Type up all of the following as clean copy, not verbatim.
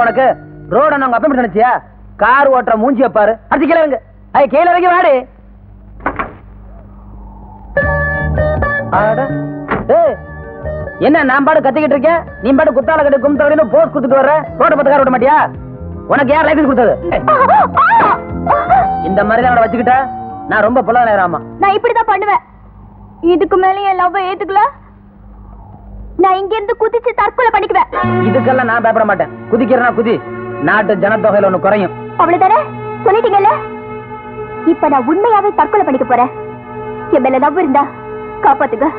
உனக்கு? ரோட நாங்க அப்ப நினைச்சியா? கார் ஓட்டுற மூஞ்சிய பாரு. அது கீழே இறங்கு. கீழே இறங்கி வாடி. என்ன நான் பாடு கத்திக்கிட்டு இருக்கேன், நீ பாடு குத்தால கட்டி கும்பிட்டு போஸ் கொடுத்துட்டு வர்ற? ரோட பத்து கார் ஓட்ட மாட்டியா? உனக்கு யார் லைசன்ஸ் கொடுத்தது? இந்த மாதிரி தான் வச்சுக்கிட்ட நான் ரொம்ப புள்ள நேராமா. நான் இப்படிதான் பண்ணுவேன். இதுக்கு மேல என் லவ் ஏத்துக்கல, நான் இங்க இருந்து குதிச்சு தற்கொலை பண்ணிக்குவேன். இதுக்கெல்லாம் நான் பயப்பட மாட்டேன். குதிக்கிறனா குதி, நாட்டு ஜனத்தொகையில ஒண்ணு குறையும். அவ்வளவுதானே சொல்லிட்டீங்கல்ல. இப்ப நான் உண்மையாவே தற்கொலை பண்ணிக்க போறேன். என் மேல லவ் இருந்தா காப்பாத்துங்க.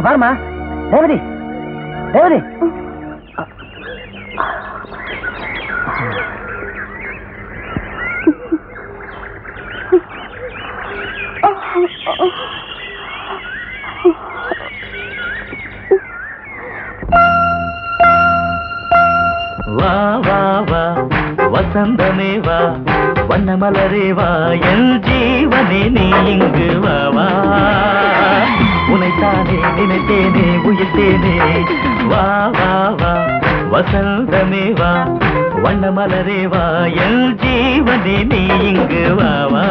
பாருமா ரேவதி, ரேவதி வா வா வா வசந்தமே வா, வண்ணமலரே வா, என் ஜீவனே நீ இங்கு வா வா. உனைத்தானே நினைத்தேனே உயிர்த்தேனே. வா வா வா வசந்தமே வா, வண்ணமலரே வா, என் ஜீவனே நீ இங்கு வா வா.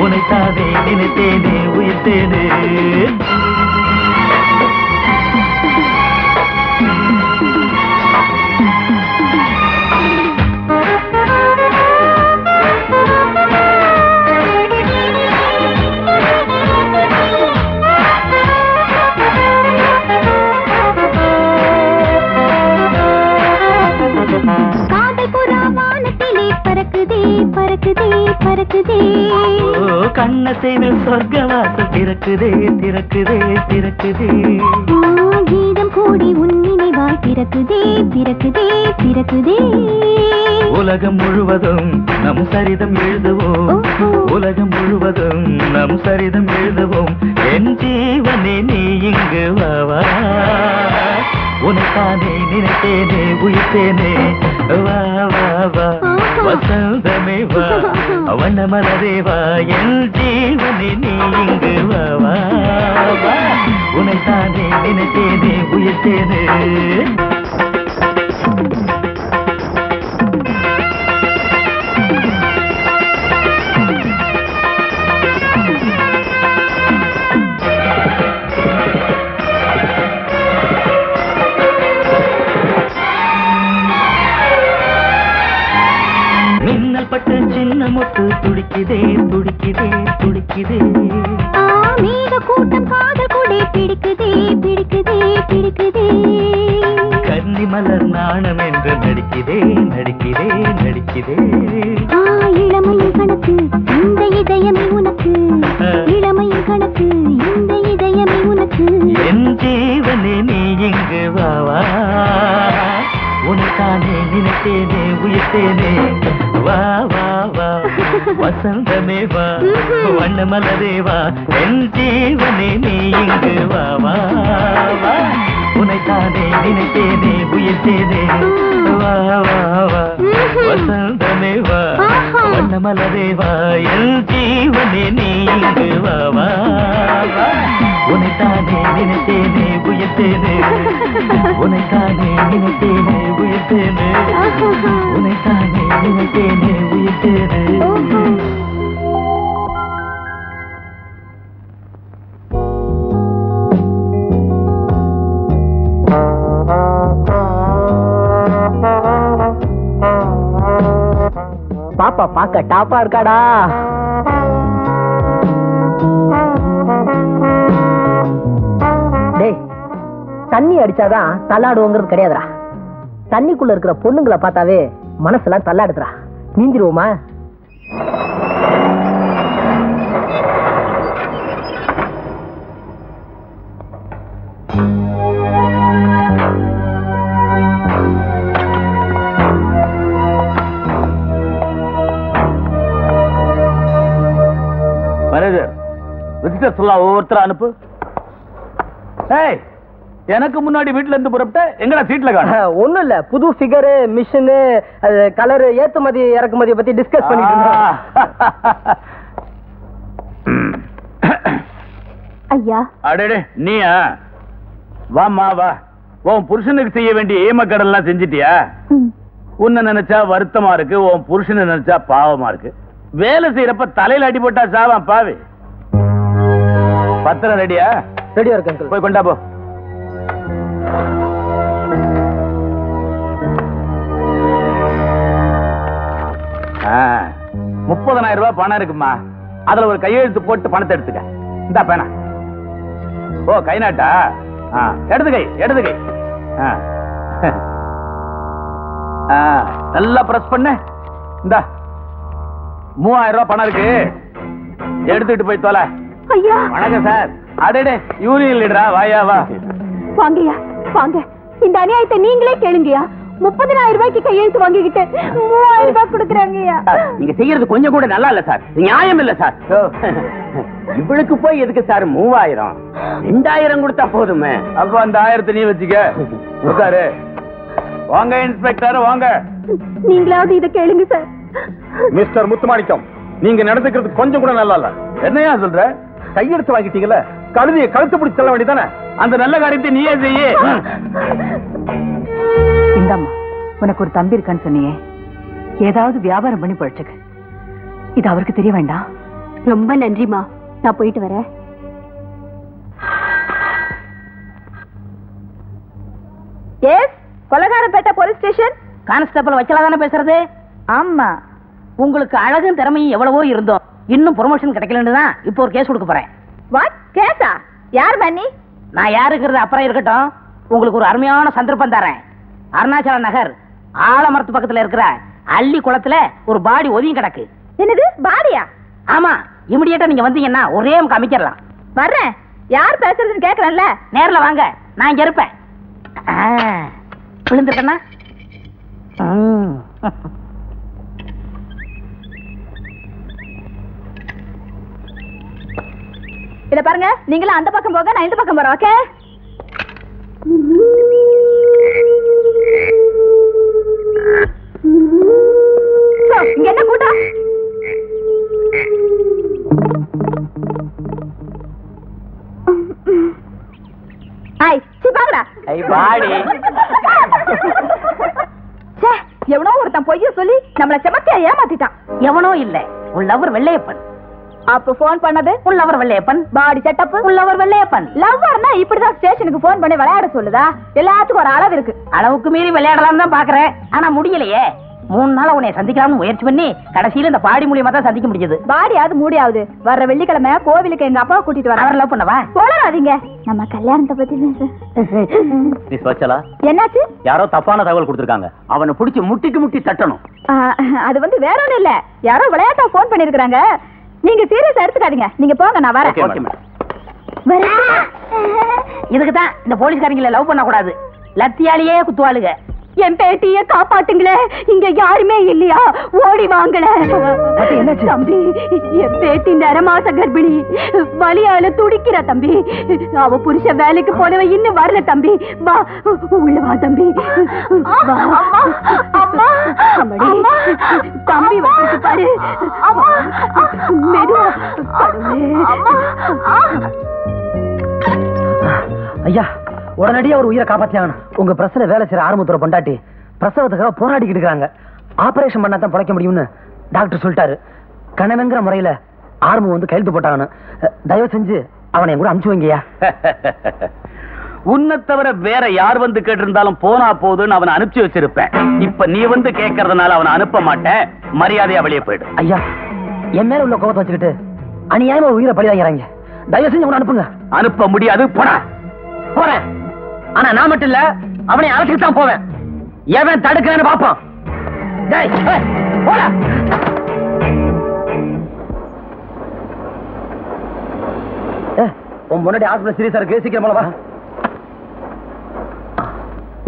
உனைத்தானே நினைத்தேனே உயிர்த்தேனே. கண்ணசைவில் சொர்க்கவாசல் திறக்குதே திறக்குதே திறக்குதே. கீதம் கூடி உன் நினைவாய் பிறக்குதே பிறக்குதே பிறக்குதே. உலகம் முழுவதும் நம் சரிதம் எழுதுவோம், உலகம் முழுவதும் நம் சரிதம் எழுதுவோம். என் ஜீவனே நீ இங்கு வா வா. உனைத்தானே நினைத்தேனே உயிர்த்தேனே. வா வா வா வசந்தமே வா, வண்ணமலரே வா, என் ஜீவனே நீ இங்கு வா வா. உனைத்தானே நினைத்தேனே உயிர்த்தேனே. பட்டு சின்ன முத்து துடிக்குதே துடிக்குதே துடிக்குதே. மேக கூட்டம் காதல் கொடை பிடிக்குதே பிடிக்குதே பிடிக்குதே. கன்னி மலர் நாணம் என்று நடிக்குதே நடிக்குதே நடிக்குதே. இளமையின் கணக்கு இந்த இதயமே உனக்கு, இளமையின் கணக்கு இந்த இதயமே உனக்கு. என் ஜீவனே நீ இங்கு வா வா. உனக்கானே நினைத்தேனே உயிர்த்தேனே. வா வா வா வசந்தமே வா, வண்ணமலரே வா, என் ஜீவனே நீ இங்கு வா வா வா. உனைத்தானே நினைத்தேனே உயிர்த்தேனே. வா வா வா வசந்தமே வா, வண்ணமலரே வா, என் ஜீவனே நீ இங்கு வா வா வா. உனைத்தானே நினைத்தேனே உயிர்த்தேனே. உனைத்தானே நினைத்தேனே உயிர்த்தேனே. உனைத்தானே நினைத்தேனே உயிர்த்தேனே. கடுப்பா இருக்காடா. டேய், தண்ணி அடிச்சாதான் தள்ளாடுவோங்கிறது கிடையாதுடா. தண்ணிக்குள்ள இருக்கிற பொண்ணுங்களை பார்த்தாவே மனசெல்லாம் தள்ளாடுதுடா. நீந்திருவோமா? ஒவ்வொருத்தர அனுப்பு. எனக்கு முன்னாடி வீட்டுல இருந்து புறப்பட்ட எங்கடா சீட்ல காண? ஒண்ணும் இல்ல, புது ஃபிகர், மிஷின், கலர், ஏற்றுமதி இறக்குமதியை பத்தி டிஸ்கஸ் பண்ணிட்டு இருந்தோம். ஐயா. அடடே, நீயா? வாமா வா. உன் புருஷனுக்கு செய்ய வேண்டிய ஏமக்கடெல்லாம் செஞ்சிட்டியா? உன்னை நினைச்சா வருத்தமா இருக்கு, உன் புருஷனை நினைச்சா பாவமா இருக்கு. வேலை செய்யறப்ப தலையில அடி போட்டா சாவான் பாவி. பத்திரம் ரெடியா? ரெடியா இருக்கு. போய் கொண்டா போ. $30,000 பணம் இருக்குமா? அதுல ஒரு கையெழுத்து போட்டு பணத்தை எடுத்துக்க. இந்த பேனா ஓ கை நாட்டா? எடுத்து கை, எடுத்து கை. நல்லா பிரஸ் பண்ண. இந்த $3000 பணம் இருக்கு, எடுத்துட்டு போய் தொலை. ஐயா. வணக்கம் சார். அடடே, யூனியன் லீடரா? வாயா வா. வாங்கய்யா வாங்க. இந்த அநியாயத்தை நீங்களே கேளுங்கய்யா. $30,000 கையெழுத்து வாங்கிக்கிட்டு $3000 கொடுக்குறாங்கய்யா. நீங்க செய்யறது கொஞ்சம் கூட நல்லா இல்ல சார், நியாயம் இல்ல சார். இவளுக்கு போய் எதுக்கு சார் 3000? 2000 கொடுத்தா போதுமே. அப்ப அந்த 1000 நீ வச்சுக்க. உட்காரு. வாங்க இன்ஸ்பெக்டர், வாங்க. நீங்களாவது இதை கேளுங்க சார். மிஸ்டர் முத்துமாணிக்கம், நீங்க நடந்துக்கிறது கொஞ்சம் கூட நல்லா இல்ல. என்னையா சொல்ற? கையெழுத்து வாங்கிட்டீங்கல்ல, கழுதியை கழுத்து பிடிச்சு செல்ல வேண்டியதானே? அந்த நல்ல காரியத்தை நீயே செய்ய. இந்தம்மா, உனக்கு ஒரு தம்பி இருக்கான்னு சொன்னியே, ஏதாவது வியாபாரம் பண்ணி பழச்சுக்க. இது அவருக்கு தெரிய வேண்டாம். ரொம்ப நன்றிமா, நான் போயிட்டு வரேன். Yes, Kolakarapettai police station. Constable Vatsala தானே பேசுறது? ஆமா. உங்களுக்கு அழகும் திறமையும் எவ்வளவோ இருந்தோம், இன்னும் ப்ரொமோஷன் கிடைக்கலன்னு தான் இப்போ ஒரு கேஸ் கொடுக்க போறேன். வாட் கேஸா? யார் மன்னி? நான் யாருக்கிறது அப்புறம் இருக்கட்டும், உங்களுக்கு ஒரு அருமையான சந்தர்ப்பம் தரேன். அருணாச்சல நகர் ஆலமரத்து பக்கத்துல இருக்கிற அள்ளி குளத்துல ஒரு பாடி ஒதுங்கி கிடக்கு. என்னது பாடியா? ஆமா, இமிடியேட்டா நீங்க வந்தீங்கன்னா ஒரே அமைக்கிறலாம். வர்றேன். யார் பேசுறதுன்னு கேக்குறேன்ல. நேர்ல வாங்க, நான் இங்க இருப்பேன். விழுந்துட்டேன்னா இத பாருங்க, நீங்களும் அந்த பக்கம் போக, நான் இந்த பக்கம் போறேன். ஓகே? இங்க என்ன கூட்டம்? எவனோ ஒருத்தன் பொய்ய சொல்லி நம்மள செமத்தியா ஏமாத்திட்டான். எவனோ இல்ல, உன் லவர் வெள்ளையப்பன். அப்ப போன் பண்ணது உன் லவர் வெள்ளையப்பன். பாடி செட்டப் உன் லவர் வெள்ளையப்பன். லவ்வர்னா இப்படிதான் ஸ்டேஷனுக்கு போன் பண்ணி விளையாட சொல்லுதா? எல்லாத்துக்கும் ஒரு அளவு இருக்கு. அளவுக்கு மீறி விளையாடலாம் தான் பாக்குறேன், ஆனா முடியலையே. 3 நாளா உன்னை சந்திக்கலாம்னு முயற்சி பண்ணி கடைசியில இந்த பாடி மூலியமா தான் சந்திக்க முடிஞ்சது. பாடியாவது மூடியாவது வர்ற வெள்ளிக்கிழமை கோவிலுக்கு எங்க அப்பா கூட்டிட்டு வர. அவர் லவ் பண்ணவா? போடாதீங்க, நம்ம கல்யாணத்தை பத்தி மிஸ் வச்சலா, என்னாச்சு? யாரோ தப்பான தகவல் கொடுத்திருக்காங்க. அவனை பிடிச்சி முட்டிக்கு முட்டி தட்டணும். அது வந்து வேற ஒண்ணும் இல்ல, யாரோ விளையாட்டா போன் பண்ணிருக்காங்க. நீங்க சீரியஸா எடுத்துக்காதீங்க. நீங்க போங்க, நான் வரேன். இதுக்குதான் இந்த போலீஸ்காரங்களை லவ் பண்ண கூடாது, லத்தியாலேயே குத்துவாளுங்க. என் பேட்டிய காப்பாத்துங்களே, இங்க யாருமே இல்லையா? ஓடி வாங்களே. தம்பி, என் பேட்டி நரமாச கர்ப்பிணி, வலியால துடிக்கிற தம்பி. அவ புருஷ வேலைக்கு போனவ இன்னும் வரல தம்பி. வா உள்ள வா தம்பி. தம்பி வந்து பாரு. ஐயா, உடனடியா ஒரு உயிரை காப்பாத்தியாகணும். உங்க பிரச்சனை வேலை செய்யற ஆரம்பத்துல பொண்டாட்டி பிரசவத்துக்காக போராடிக்கிட்டு இருக்காங்க. ஆபரேஷன் பண்ணா தான் பிழைக்க முடியும்னு டாக்டர் சொல்லிட்டாரு. கணவங்கிற முறையில ஆரம்பம் வந்து கையெழுத்து போட்டாங்கன்னு. தயவு செஞ்சு அவனை கூட அனுப்பிச்சு வைங்கய்யா. உன்னை தவிர வேற யார் வந்து கேட்டிருந்தாலும் போனா போதுன்னு அவனை அனுப்பிச்சு வச்சிருப்பேன். இப்ப நீ வந்து கேட்கறதுனால அவனை அனுப்ப மாட்டேன். மரியாதையா வெளியே போயிடு. ஐயா, என் மேல உள்ள கோபத்தை வச்சுக்கிட்டு அநியாயமா உயிரை பழி வாங்கிறாங்க. தயவு செஞ்சு அவனை அனுப்புங்க. அனுப்ப முடியாது, போடா. போறேன். ஆனா நான் மட்டும் இல்ல, அவனை அழைச்சிட்டு தான் போவேன். எவன் தடுக்கிறேன்னு பாப்போம். டேய், போடா. உன் முன்னாடி ஹாஸ்பிடல் சீரியஸா இருக்கு, சீக்கிரம் போல வா.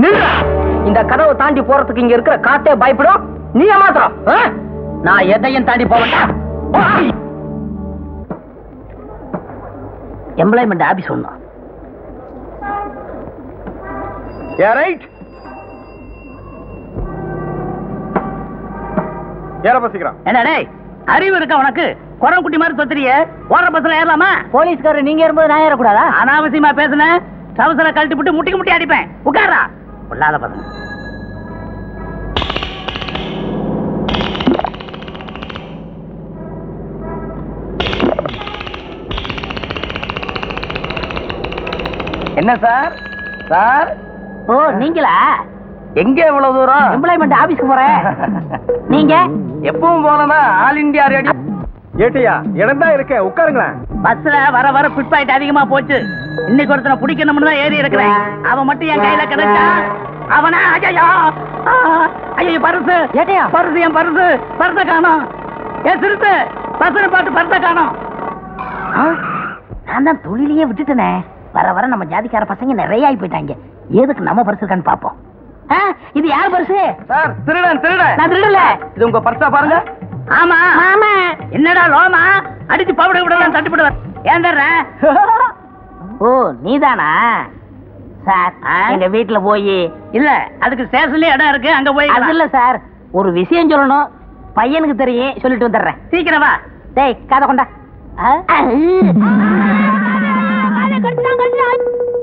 நில்றா. இந்த கதவை தாண்டி போறதுக்கு இங்க இருக்கிற காத்தே பயப்படும், நீ ஏமாத்திரம். நான் எதையும் தாண்டி போவேன்டா. எம்ப்ளாய்மெண்ட் ஆபீஸ் ஒண்ணு. ரைட். ஏற பசிக்கிறான். என்ன டேய், அறிவு இருக்கா உனக்கு? குரம் குட்டி மாதிரி சொத்துறிய. ஓடுற பஸ்ல ஏறலாமா? போலீஸ்காரர் நீங்க ஏறும்போது நான் ஏறக்கூடாதா? அனாவசியமா பேசுன சவசர கழட்டி விட்டு முட்டிக்கு முட்டி அடிப்பேன். உட்காரா. பொல்லாத பசங்க. என்ன சார்? சார்? ஓ நீங்களா? எங்க இவ்வளவு தூரம்? எம்ப்ளாய்மெண்ட் ஆபீஸ்க்கு போறேன். நீங்க? எப்பவும் போலதான் ஆல் இந்தியா ரேடியோ. ஏட்டியா, இடம் தான் இருக்கேன், உட்காருங்களேன். பஸ்ல வர வர பிட் பாயிண்ட் அதிகமா போச்சு. இன்னைக்கு ஒருத்தனை பிடிக்கணும்னு தான் ஏறி இருக்கிறேன். அவன் மட்டும் என் கையில கிடைச்சா அவனா? ஐயோ ஐயோ, பரிசு ஏட்டியா, பரிசு, என் பரிசு, பரிசை காணோம். ஏன் சிறுத்து பஸ்ஸை பாட்டு பரிசை காணோம். நான் தான் தொழிலையே விட்டுட்டேனே. வர வர நம்ம ஜாதிக்கார பசங்க நிறைய ஆகி போயிட்டாங்க. எதுக்கு நம்ம பரிசு இருக்கான்னு பாப்போம். இது யார் பரிசு? சார், திருடன். திருடன் நான் திருடல. இது உங்க பர்ஸா பாருங்க. ஆமா ஆமா. என்னடா லோமா அடிச்சு பவுடர் விடலாம் தட்டுப்படுவேன். ஏன் தர்ற? ஓ நீதானா? சார், எங்க வீட்டுல போய் இல்ல, அதுக்கு ஸ்டேஷன்லயே இடம் இருக்கு, அங்க போய். அது இல்ல சார், ஒரு விஷயம் சொல்லணும். பையனுக்கு தெரியும், சொல்லிட்டு வந்துடுறேன். சீக்கிரம் வா. டேய், காதை கொண்டா.